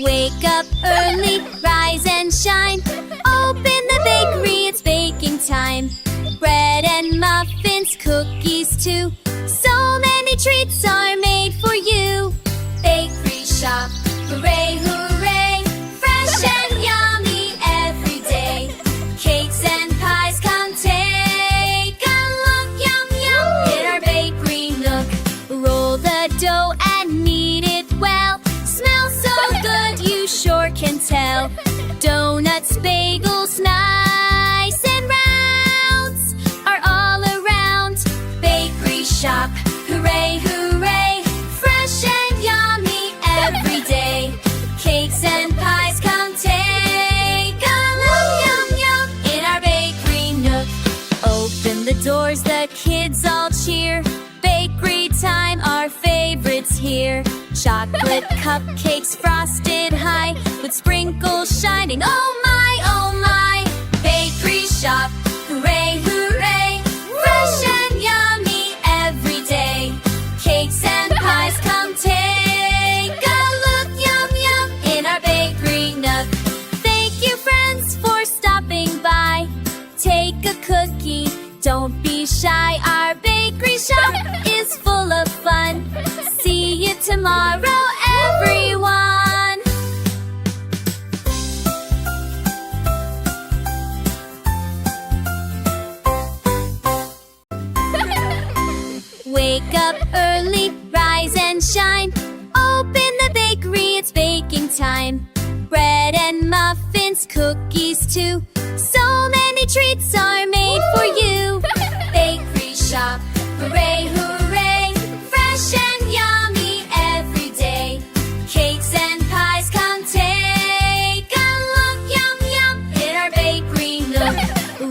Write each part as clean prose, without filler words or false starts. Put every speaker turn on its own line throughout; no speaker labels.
Wake up early, rise and shine. Open the bakery, it's baking time. Bread and muffins, cookies too. So many treats are made for you. Bakery shop, hooray, hooray. Fresh and yummy every day. Cakes and pies, come take a look. Yum, yum, in our bakery nook. Roll the dough and knead it well. Smells so good, you sure can tell. Donuts, bagels, nice and rounds are all around. Bakery shop, hooray, hooray. Fresh and yummy every day. Cakes and pies, come take a look. Yum, yum, in our bakery nook. Open the doors, the kids all cheer. Bakery time, our favorites here. Chocolate cupcakes frosted high with sprinkles shining. Oh my, oh my. Bakery shop, hooray, hooray. Fresh and yummy every day. Cakes and pies, come take a look. Yum, yum, in our bakery nook. Thank you, friends, for stopping by. Take a cookie, don't be shy. Our bakery shop is full of fun. See you tomorrow, everyone. Wake up early, rise and shine. Open the bakery, it's baking time. Bread and muffins, cookies too. So many treats are made for you. Bakery shop, hooray, hooray. Fresh and yummy every day. Cakes and pies, come take a look. Yum, yum, in our bakery nook.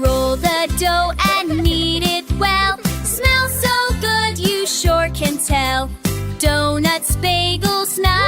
Roll the dough and knead it well. Smells so good, you sure can tell. Donuts, bagels, nuts